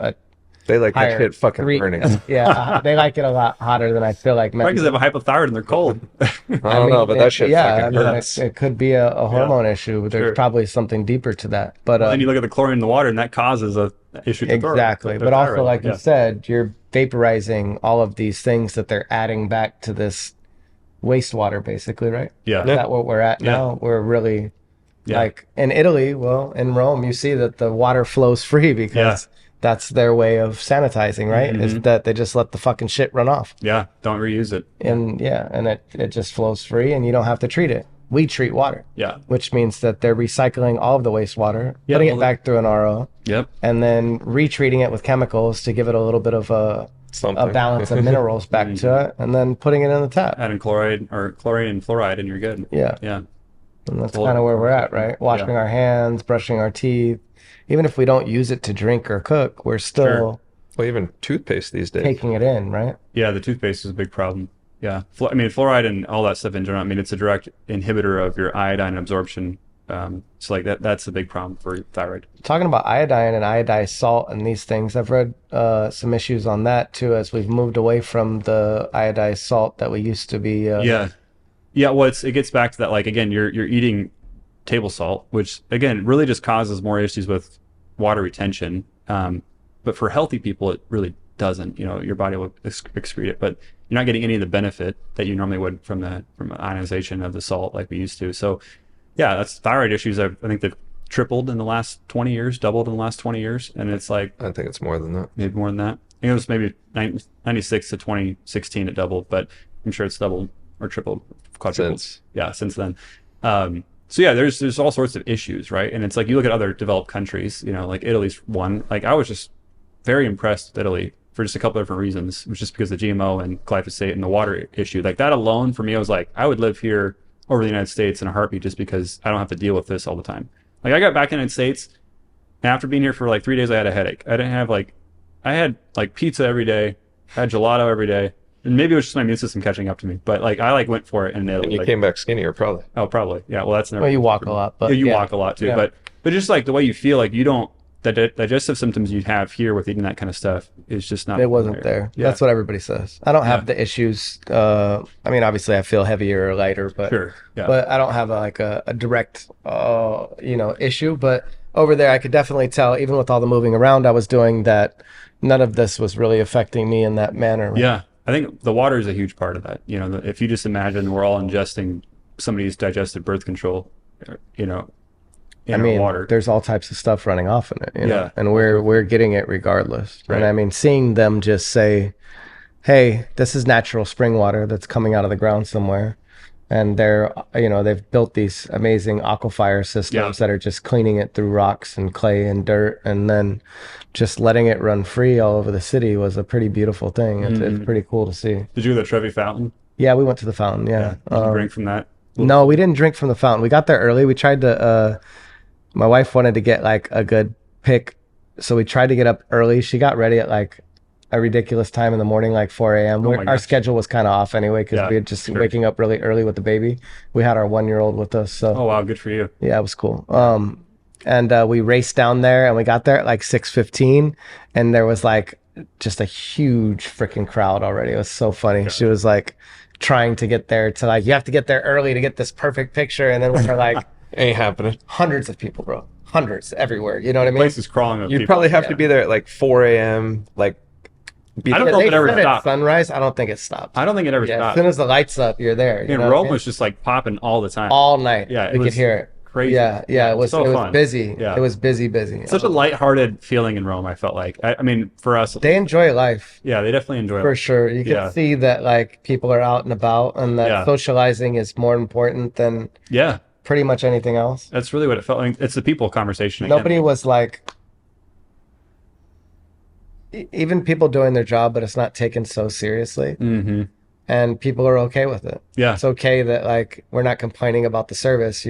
They like that shit fucking burning. Yeah, they like it a lot hotter than I feel like men. Right, because they have a hypothyroid and they're cold. I don't know, but that shit fucking hurts. It could be a hormone issue. There's probably something deeper to that. But then you look at the chlorine in the water, and that causes a issue. Exactly. But also, like you said, you're vaporizing all of these things that they're adding back to this wastewater, basically, right? Yeah. Is that what we're at now? We're really like in Italy, in Rome, you see that the water flows free because that's their way of sanitizing, right? Mm-hmm. Is that they just let the fucking shit run off. Yeah, don't reuse it. And it just flows free and you don't have to treat it. We treat water. Yeah. Which means that they're recycling all of the wastewater, putting it back through an RO. Yep. And then retreating it with chemicals to give it a little bit of a balance of minerals back to it, and then putting it in the tap. Adding chlorine and fluoride and you're good. Yeah. Yeah. And that's kind of where we're at, right? Washing our hands, brushing our teeth. Even if we don't use it to drink or cook, we're still Well, even toothpaste these days. taking it in, right? Yeah, the toothpaste is a big problem. Yeah. Fluoride and all that stuff in general, it's a direct inhibitor of your iodine absorption. So like that's a big problem for thyroid. Talking about iodine and iodized salt and these things, I've read some issues on that too, as we've moved away from the iodized salt that we used to be. Yeah. Well, it gets back to that. Like again, you're eating table salt, which again really just causes more issues with water retention. But for healthy people, it really doesn't. Your body will excrete it, but you're not getting any of the benefit that you normally would from ionization of the salt like we used to. So yeah, that's thyroid issues. I think they've tripled in the last 20 years, doubled in the last 20 years. And it's like, I think it's more than that. Maybe more than that. I think it was maybe 96 to 2016 it doubled, but I'm sure it's doubled or tripled, quadrupled. Since then. So yeah, there's all sorts of issues, right? And it's like you look at other developed countries, like Italy's one. Like I was just very impressed with Italy for just a couple of different reasons. It was just because of the GMO and glyphosate and the water issue. Like that alone for me, I was like, I would live here over the United States in a heartbeat just because I don't have to deal with this all the time. Like I got back in the United States, and after being here for like 3 days, I had a headache. I had pizza every day, I had gelato every day, and maybe it was just my immune system catching up to me. But I went for it in Italy. And you came back skinnier, probably. Oh, probably. Yeah. Well, that's never. Well, you walk a lot, but you walk a lot too. Yeah. But just like the way you feel, like you don't. The digestive symptoms you have here with eating that kind of stuff is just not. It wasn't there. Yeah. That's what everybody says. I don't have the issues. Obviously, I feel heavier or lighter, but Sure. Yeah. but I don't have a direct issue. But over there, I could definitely tell, even with all the moving around I was doing, that none of this was really affecting me in that manner. Right? Yeah, I think the water is a huge part of that. If you just imagine we're all ingesting somebody's digestive birth control, water. There's all types of stuff running off in it, Yeah. and we're getting it regardless. Right. And seeing them just say, "Hey, this is natural spring water that's coming out of the ground somewhere," and they've built these amazing aquifer systems that are just cleaning it through rocks and clay and dirt, and then just letting it run free all over the city was a pretty beautiful thing. It's pretty cool to see. Did you go to the Trevi Fountain? Yeah, we went to the fountain. Yeah. Did you drink from that? No, we didn't drink from the fountain. We got there early. We tried to my wife wanted to get like a good pick, so we tried to get up early. She got ready at like a ridiculous time in the morning, like 4 a.m. Oh my Our gosh. schedule was kind of off anyway because Yeah, we had just sure. waking up really early with the baby. We had our 1-year-old with us, so Oh wow, good for you. yeah, it was cool. And we raced down there, and we got there at like 6:15, and there was like just a huge freaking crowd already. It was so funny. She was like trying to get there to like, you have to get there early to get this perfect picture, and then we were like Ain't happening. hundreds of people, bro, hundreds everywhere. You know what I The mean? place is crawling with You'd people. probably have Yeah. to be there at like 4 a.m. Like, I don't Yeah, know if they it ever said at stopped. sunrise. I don't think it stopped. I don't think it ever Yeah, as stopped. soon as the lights up, you're there. You And know what I Rome mean? was just like popping all the time. All night. Yeah, it we was could hear it. crazy. Yeah, it was so fun. busy. Yeah. It was busy. Such a lighthearted feeling in Rome, I felt like. I mean, for us, They enjoy life. yeah, they definitely enjoy For it. sure. You can Yeah. see that like people are out and about, and that Yeah. socializing is more important than Yeah, pretty much anything else. that's really what it felt like. It's the people conversation again. Nobody was like, even people doing their job, but it's not taken so seriously. Mm-hmm. And people are okay with it. Yeah. It's okay that like we're not complaining about the service.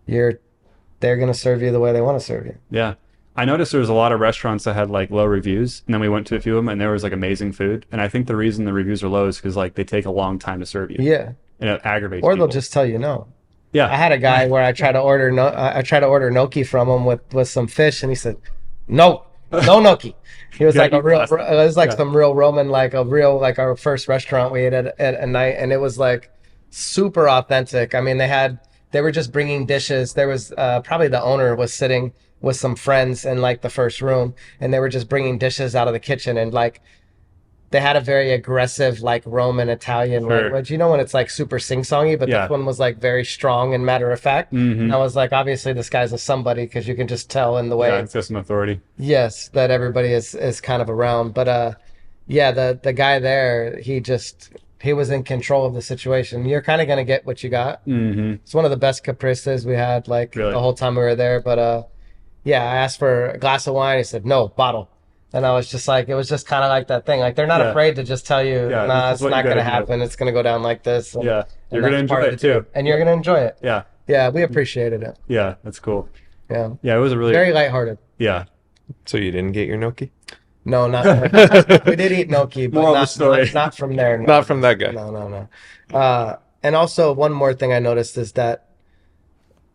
They're gonna serve you the way they want to serve you. Yeah. I noticed there was a lot of restaurants that had like low reviews, and then we went to a few of them, and there was like amazing food. And I think the reason the reviews are low is because like they take a long time to serve you, Yeah. and it aggravates Or people. they'll just tell you no. Yeah. I had a guy where I tried to order gnocchi from him with some fish, and he said, "No, no gnocchi." He was Yeah, like a you real, must. it was like Yeah. some real Roman, like a real, like our first restaurant we ate at a night, and it was like super authentic. I mean, they were just bringing dishes. There was probably the owner was sitting with some friends in like the first room, and they were just bringing dishes out of the kitchen, and like they had a very aggressive like Roman Italian Sure. language. You know when it's like super sing-songy, but Yeah. this one was like very strong and matter of fact. Mhm. And I was like, obviously this guy's a somebody because you can just tell in the way, Yeah, it's got some authority. yes, that everybody is kind of around. But yeah, the guy there, he was in control of the situation. You're kind of gonna get what you got. Mm-hmm. It's one of the best caprices we had like Really? the whole time we were there. But yeah, I asked for a glass of wine. He said no, bottle. And I was just like, it was just kind of like that thing. Like they're not Yeah. afraid to just tell you, Yeah, nah, this it's is what not you going to gotta do. happen. It's going to go down like this. And, Yeah. and You're going to that's enjoy part of it the deal. too. And you're going to enjoy it. Yeah. Yeah, we appreciated it. Yeah. That's cool. Yeah. Yeah. It was a really, Very lighthearted. yeah. So you didn't get your gnocchi? No, not we did eat gnocchi, but Moral of the story. not from there. No. Not from that guy. No. And also one more thing I noticed is that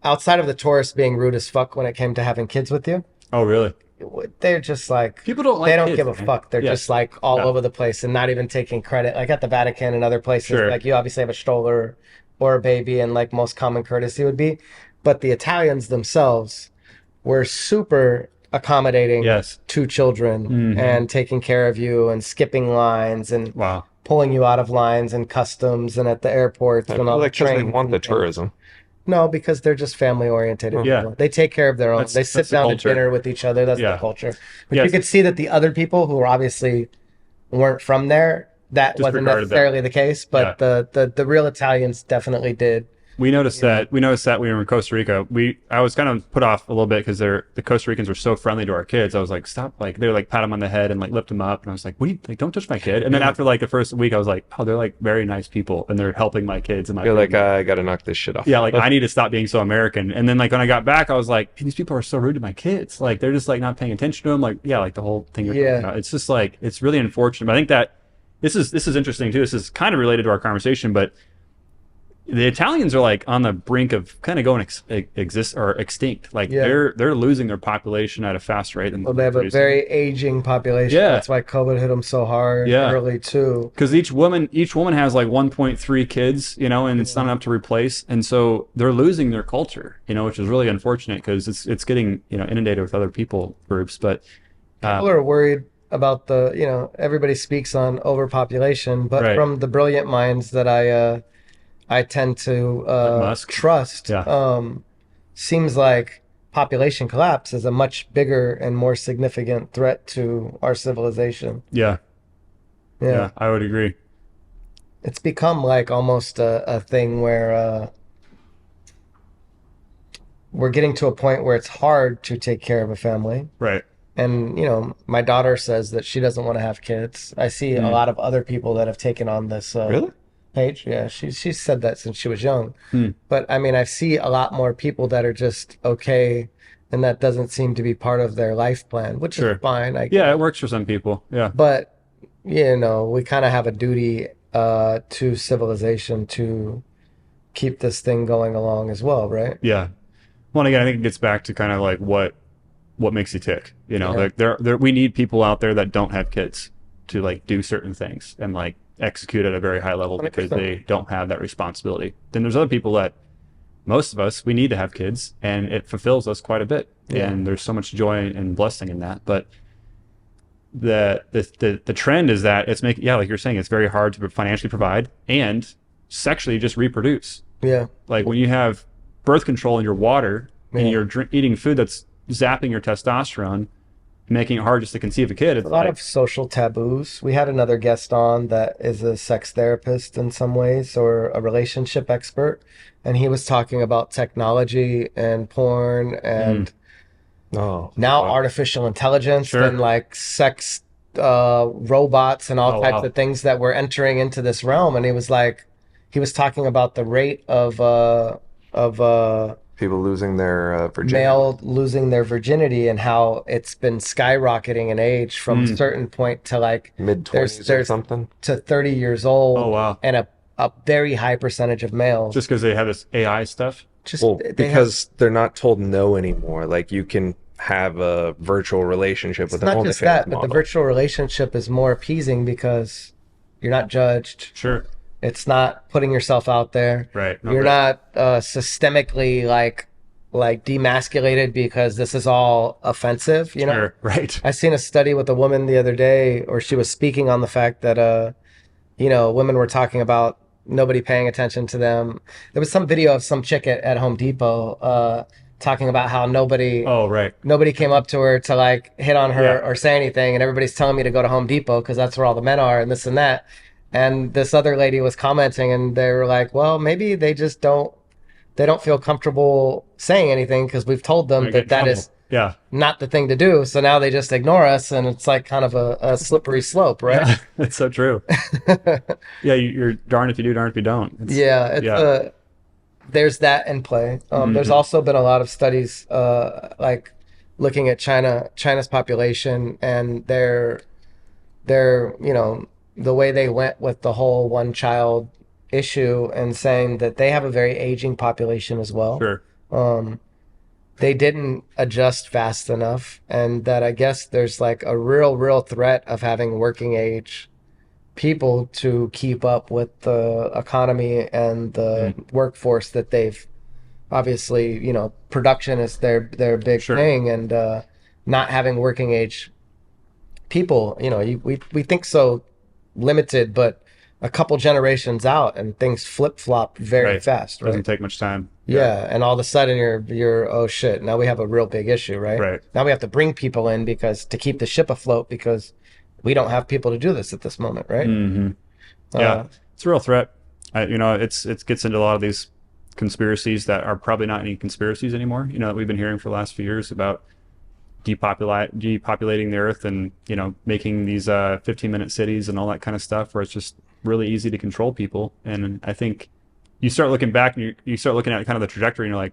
outside of the tourists being rude as fuck when it came to having kids with you, Oh, really? they're just like, People don't like they don't kids, give a man. fuck. They're Yeah. just like all Yeah. over the place and not even taking credit. Like at the Vatican and other places, Sure. like you obviously have a stroller or a baby, and like most common courtesy would be. But the Italians themselves were super accommodating Yes. to children Mhm. and taking care of you and skipping lines and Wow. pulling you out of lines and customs and at the airports I and feel on the like because they trains want the and things. tourism. No, because they're just family oriented. Yeah. They take care of their own. That's- They sit that's the down to culture. dinner with each other. That's Yeah. the culture. But Yes. you could see that the other people who were obviously weren't from there, that wasn't Disregarded that. necessarily the case. But the real Italians definitely did. We noticed that. We noticed that we were in Costa Rica. I was kind of put off a little bit because the Costa Ricans were so friendly to our kids. I was like, stop! Like they were like pat them on the head and like lift them up, and I was like, what? Like don't touch my kid. And then after like the first week, I was like, oh, they're like very nice people, and they're helping my kids and my. You're like, family. I got to knock this shit off. Yeah, like I need to stop being so American. And then like when I got back, I was like, these people are so rude to my kids. Like they're just like not paying attention to them. Like yeah, like the whole thing. You're Yeah. talking about. It's just like it's really unfortunate. But I think that this is interesting too. This is kind of related to our conversation, but the Italians are like on the brink of kind of going extinct. Like Yeah. they're losing their population at a fast rate. Well, they have a very aging population. Yeah. That's why COVID hit them so hard Yeah. early too. because each woman has like 1.3 kids, and it's not enough to replace, and so they're losing their culture, which is really unfortunate because it's getting inundated with other people groups. But People are worried about everybody speaks on overpopulation, but Right. from the brilliant minds that I tend to Musk. trust, Yeah. seems like population collapse is a much bigger and more significant threat to our civilization. yeah, Yeah. I would agree. It's become like almost a thing where we're getting to a point where it's hard to take care of a family. Right. And, my daughter says that she doesn't want to have kids. I see a lot of other people that have taken on this. Really? Paige, yeah, she said that since she was young. Hmm. But I mean, I see a lot more people that are just okay, and that doesn't seem to be part of their life plan, which is Sure. fine, I Yeah, guess. it works for some people. Yeah. But you know, we kind of have a duty to civilization to keep this thing going along as well, right? Yeah. Well, and again, I think it gets back to kind of like what makes you tick. You know, Yeah, like we need people out there that don't have kids to like do certain things and like execute at a very high level because 100%. they don't have that responsibility. Then there's other people that most of us we need to have kids and it fulfills us quite a bit. Yeah, And there's so much joy and blessing in that. But the trend is that it's making, yeah, like you're saying, it's very hard to financially provide and sexually just reproduce. yeah, Like when you have birth control in your water and yeah. you're eating food that's zapping your testosterone, making it hard just to conceive a kid, A it's lot like, of social taboos. We had another guest on that is a sex therapist in some ways or a relationship expert, and he was talking about technology and porn mm, and Oh, now wow. artificial intelligence sure. and like sex robots and all Oh, types wow. of things that were entering into this realm. And he was like, he was talking about the rate of People losing their virginity. male losing their virginity and how it's been skyrocketing in age from a Mm. certain point to like Mid there's 20s or there's something. to 30 years Oh, old wow. and a very high percentage of males Just because they have this AI stuff. just Well, they have. because they're not told no anymore. Like you can have a virtual relationship It's with an not just OnlyFans that, but the model. virtual relationship is more appeasing because you're not judged. Sure. It's not putting yourself out there. Right. No, You're right. not systemically like demasculated because this is all offensive, you know? Sure. Right. I seen a study with a woman the other day, or she was speaking on the fact that women were talking about nobody paying attention to them. There was some video of some chick at Home Depot talking about how Oh, right. nobody came up to her to like hit on her Yeah. or say anything, and everybody's telling me to go to Home Depot because that's where all the men are and this and that. And this other lady was commenting, and they were like, "Well, maybe they don't feel comfortable saying anything because we've told them I get that in that trouble. is Yeah. not the thing to do. So now they just ignore us, and it's like kind of a slippery slope, right?" Yeah. It's so true. Yeah. You're darned if you do, darned if you don't. Yeah, Yeah. there's that in play. There's Hmm. also been a lot of studies like looking at China's population and their the way they went with the whole one child issue and saying that they have a very aging population as well. Sure. Um, they didn't adjust fast enough, and that I guess there's like a real threat of having working age people to keep up with the economy and the Mm. workforce that they've obviously, production is their big Sure. thing, and not having working age people, we think so limited, but a couple generations out and things flip flop very Right. fast, Doesn't right? take much time. Yeah, and all of a sudden you're oh shit, now we have a real big issue, right? Right. Now we have to bring people in because to keep the ship afloat because we don't have people to do this at this moment, right? Hmm. Yeah. Uh, It's a real threat. It gets into a lot of these conspiracies that are probably not any conspiracies anymore. That we've been hearing for the last few years about depopulating the earth and making these 15-minute cities and all that kind of stuff where it's just really easy to control people. And I think you start looking back and you start looking at kind of the trajectory and you're like,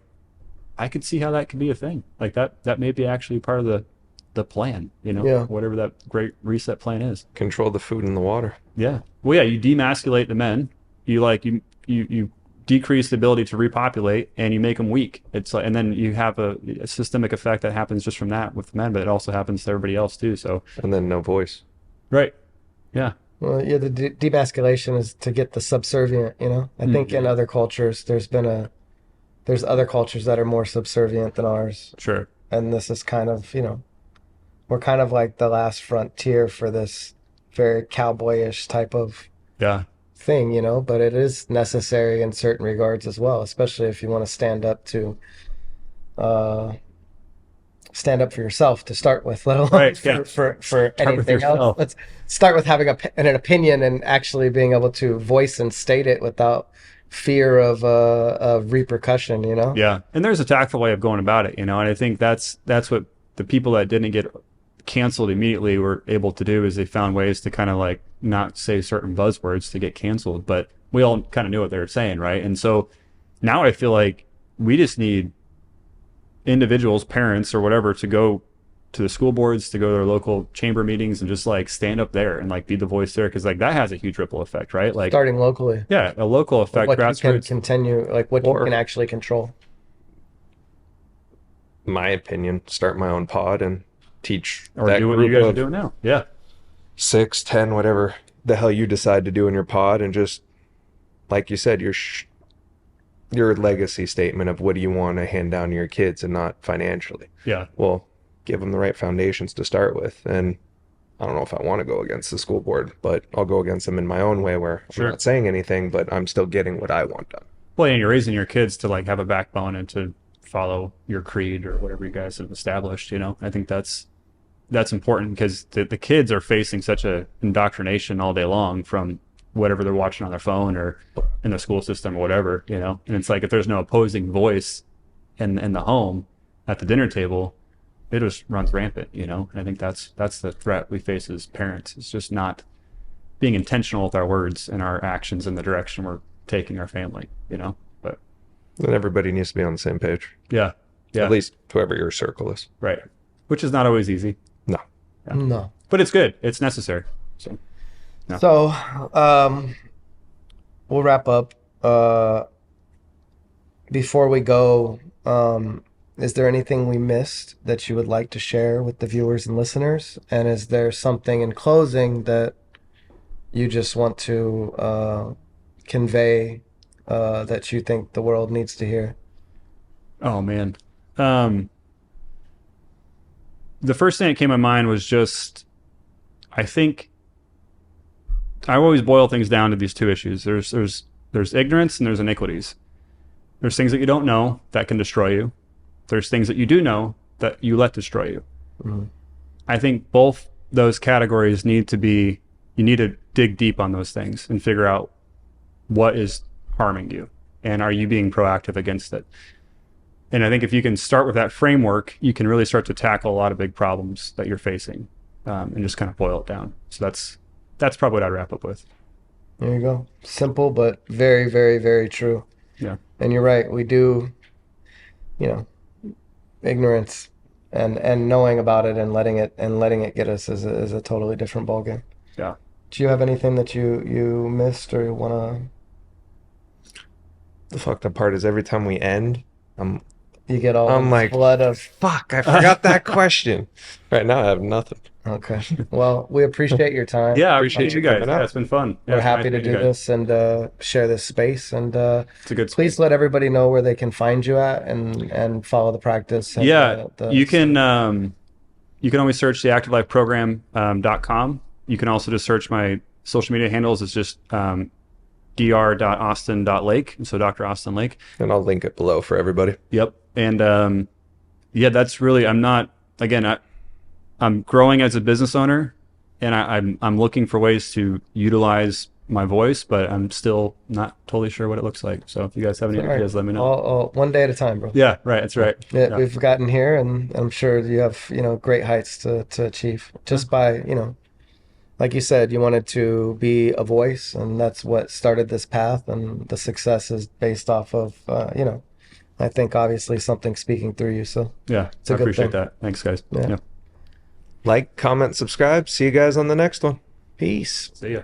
I could see how that could be a thing. Like that may be actually part of the plan. Yeah. Whatever that great reset plan is. Control the food and the water. Yeah. Well, yeah, you demasculate the men. You decrease the ability to repopulate, and you make them weak. It's like, and then you have a systemic effect that happens just from that with men, but it also happens to everybody else too. So, And then no voice. right. Yeah. Well, yeah, the demasculation is to get the subservient, I think in other cultures, there's other cultures that are more subservient than ours. Sure. And this is kind of, we're kind of like the last frontier for this very cowboyish type of Yeah. thing, but it is necessary in certain regards as well, especially if you want to uh, stand up for yourself to start with, let alone Right, yeah. for Start with anything else. yourself. Let's start with having an opinion and actually being able to voice and state it without fear of repercussion, Yeah. And there's a tactful way of going about it, and I think that's what the people that didn't get canceled immediately were able to do is they found ways to kind of like not say certain buzzwords to get canceled, but we all kind of knew what they were saying, right? And so now I feel like we just need individuals, parents or whatever, to go to the school boards, to go to their local chamber meetings and just like stand up there and like be the voice there, because like that has a huge ripple effect, right? Like starting locally. Yeah, a local effect, what you can grassroots. continue, like what you can actually control. My opinion, start my own pod and teach Or that do what group you guys are of doing now. Yeah. 6, 10, whatever the hell you decide to do in your pod, and just like you said, your legacy statement of what do you want to hand down to your kids, and not financially. Yeah. Well, give them the right foundations to start with. And I don't know if I want to go against the school board, but I'll go against them in my own way, where Sure. I'm not saying anything, but I'm still getting what I want done. Well, and you're raising your kids to like have a backbone and to follow your creed or whatever you guys have established, you know. I think that's important, because the kids are facing such a indoctrination all day long from whatever they're watching on their phone or in the school system or whatever, you know. And it's like, if there's no opposing voice in the home at the dinner table, it just runs rampant, you know. And I think that's the threat we face as parents. It's just not being intentional with our words and our actions in the direction we're taking our family, you know. But And everybody needs to be on the same page. yeah, At least whoever your circle is. right. Which is not always easy. No. Yeah. No. But it's good. It's necessary. So no. So, we'll wrap up. Before we go, is there anything we missed that you would like to share with the viewers and listeners? And is there something in closing that you just want to convey that you think the world needs to hear? Oh man. The first thing that came to mind was just, I think I always boil things down to these two issues. There's ignorance and there's iniquities. There's things that you don't know that can destroy you. There's things that you do know that you let destroy you. Mm-hmm. I think both those categories you need to dig deep on those things and figure out what is harming you, and are you being proactive against it. And I think if you can start with that framework, you can really start to tackle a lot of big problems that you're facing, and just kind of boil it down. So that's probably what I'd wrap up with. There you go. Simple, but very, very, very true. Yeah. And you're right. We do, ignorance and knowing about it and letting it get us is a totally different ballgame. Yeah. Do you have anything that you missed or you want to? The fucked up part is every time we end, You get all I'm like, flood of. fuck, I forgot that question. Right now I have nothing. Okay. Well, we appreciate your time. Yeah, I Appreciate appreciate you you guys. coming out. Yeah, it's been fun. Yeah, We're it's happy nice to meeting do you guys. this and share this space. And It's a good please space. let everybody know where they can find you at and follow the practice. And, Yeah, you can always search the activelifeprogram.com. You can also just search my social media handles. It's just dr.austin.lake. So Dr. Austin Lake. And I'll link it below for everybody. Yep. And yeah, that's really, I'm growing as a business owner, and I'm looking for ways to utilize my voice, but I'm still not totally sure what it looks like. So if you guys have any ideas, let me know. All one day at a time, bro. Yeah, right. That's right. Yeah, Yeah. we've gotten here, and I'm sure you have, great heights to achieve just by, like you said, you wanted to be a voice, and that's what started this path, and the success is based off of, I think obviously something speaking through you. So Yeah, it's a I good appreciate thing. that. Thanks, guys. Yeah. Yeah. Like, comment, subscribe. See you guys on the next one. Peace. See ya.